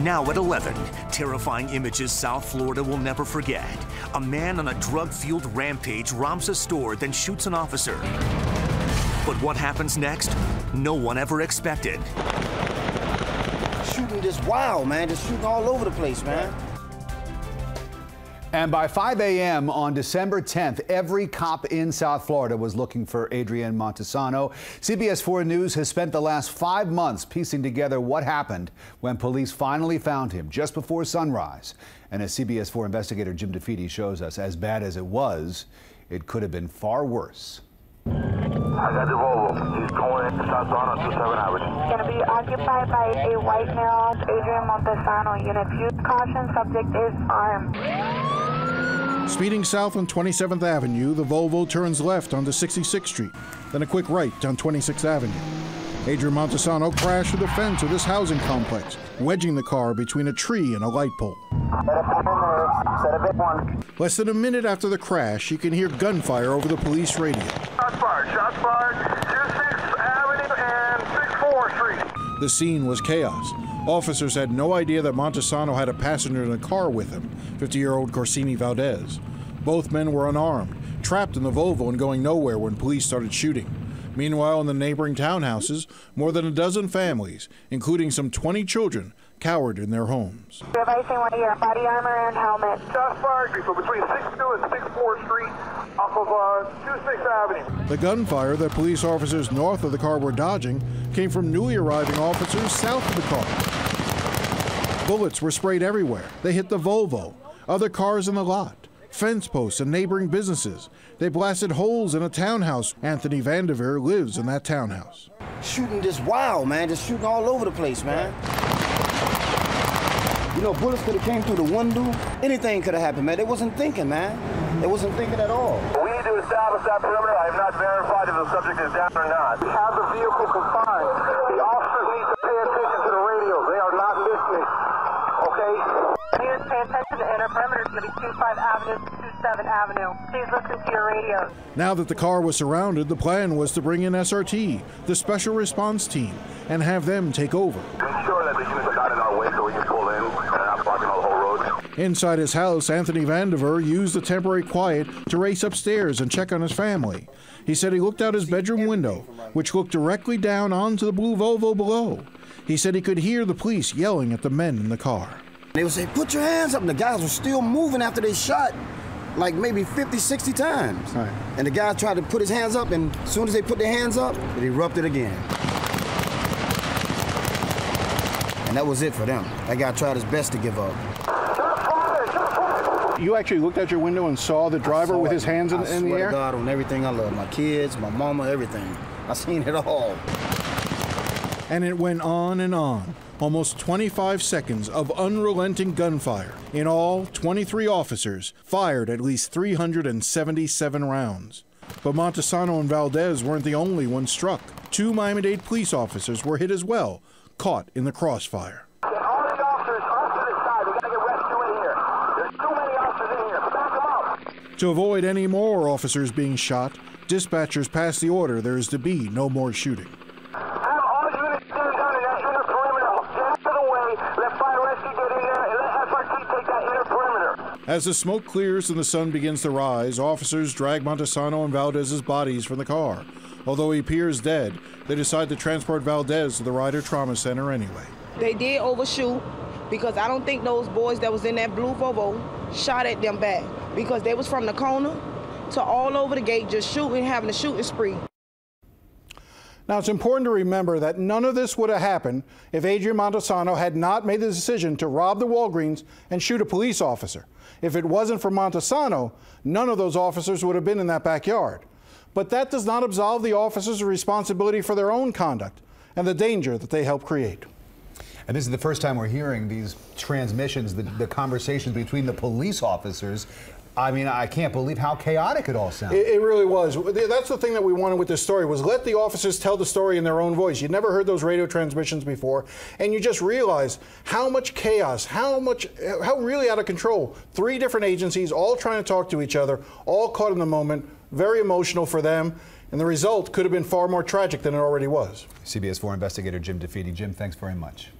Now at 11, terrifying images South Florida will never forget. A man on a drug-fueled rampage robs a store, then shoots an officer. But what happens next? No one ever expected. Shooting just wild, man. Just shooting all over the place, man. And by 5 a.m. on December 10th, every cop in South Florida was looking for Adrian Montesano. CBS 4 News has spent the last 5 months piecing together what happened when police finally found him just before sunrise. And as CBS 4 investigator Jim DeFede shows us, as bad as it was, it could have been far worse. I got the Volvo. He's going southbound on 27 Avenue. Going to be occupied by a white male, Adrian Montesano. Unit use caution, subject is armed. Speeding south on 27th Avenue, the Volvo turns left onto 66th Street, then a quick right down 26th Avenue. Adrian Montesano crashed through the fence of this housing complex, wedging the car between a tree and a light pole. Less than a minute after the crash, you can hear gunfire over the police radio. Shots fired, 26th Avenue and 64th Street. The scene was chaos. Officers had no idea that Montesano had a passenger in the car with him, 50-year-old Corsini Valdez. Both men were unarmed, trapped in the Volvo and going nowhere when police started shooting. Meanwhile, in the neighboring townhouses, more than a dozen families, including some 20 children, cowered in their homes. Device in one ear, body armor and helmet. Shots fired between 62 and 64th Street off of 26th Avenue. The gunfire that police officers north of the car were dodging came from newly arriving officers south of the car. Bullets were sprayed everywhere. They hit the Volvo, other cars in the lot, fence posts and neighboring businesses. They blasted holes in a townhouse. Anthony Vanderveer lives in that townhouse. Shooting just wild, man. Just shooting all over the place, man. You know, bullets could have came through the window. Anything could have happened, man. They wasn't thinking, man. They wasn't thinking at all. We need to establish that perimeter. I have not verified if the subject is down or not. We have the vehicle confined. The officers need to pay attention to the radio. They are not listening. Okay? Please pay attention to inner perimeter. It's going to be 25 Avenue, 27 Avenue. Please listen to your radio. Now that the car was surrounded, the plan was to bring in SRT, the Special Response Team, and have them take over. Ensure that the units are not in our way so we can pull in and not blocking all the whole road. Inside his house, Anthony Vanderveer used the temporary quiet to race upstairs and check on his family. He said he looked out his bedroom window, which looked directly down onto the blue Volvo below. He said he could hear the police yelling at the men in the car. They would say, put your hands up, and the guys were still moving after they shot like maybe 50, 60 times. Right. And the guy tried to put his hands up, and as soon as they put their hands up, it erupted again. And that was it for them. That guy tried his best to give up. You actually looked out your window and saw the driver with his hands in the air? I swear to God, on everything I love. My kids, my mama, everything. I seen it all. And it went on and on. Almost 25 seconds of unrelenting gunfire. In all, 23 officers fired at least 377 rounds. But Montesano and Valdez weren't the only ones struck. 2 Miami-Dade police officers were hit as well, caught in the crossfire. Get all the officers up to the side. We got to get rescue in here. There's too many officers in here. Back them up. To avoid any more officers being shot, dispatchers passed the order there is to be no more shooting. Have all units stand down in that inner perimeter. Get out of the way. Let fire rescue get in there and let SRT take that inner perimeter. As the smoke clears and the sun begins to rise, officers drag Montesano and Valdez's bodies from the car. Although he appears dead, they decide to transport Valdez to the Ryder Trauma Center anyway. They did overshoot because I don't think those boys that was in that blue Volvo shot at them back because they was from the corner to all over the gate just shooting, having a shooting spree. Now, it's important to remember that none of this would have happened if Adrian Montesano had not made the decision to rob the Walgreens and shoot a police officer. If it wasn't for Montesano, none of those officers would have been in that backyard. But that does not absolve the officers of responsibility for their own conduct and the danger that they helped create. And this is the first time we're hearing these transmissions, the conversations between the police officers. I mean, I can't believe how chaotic it all sounds. It really was. That's the thing that we wanted with this story, was let the officers tell the story in their own voice. You'd never heard those radio transmissions before, and you just realize how much chaos, how really out of control. 3 different agencies all trying to talk to each other, all caught in the moment, very emotional for them, and the result could have been far more tragic than it already was. CBS 4 investigator Jim DeFede. Jim, thanks very much.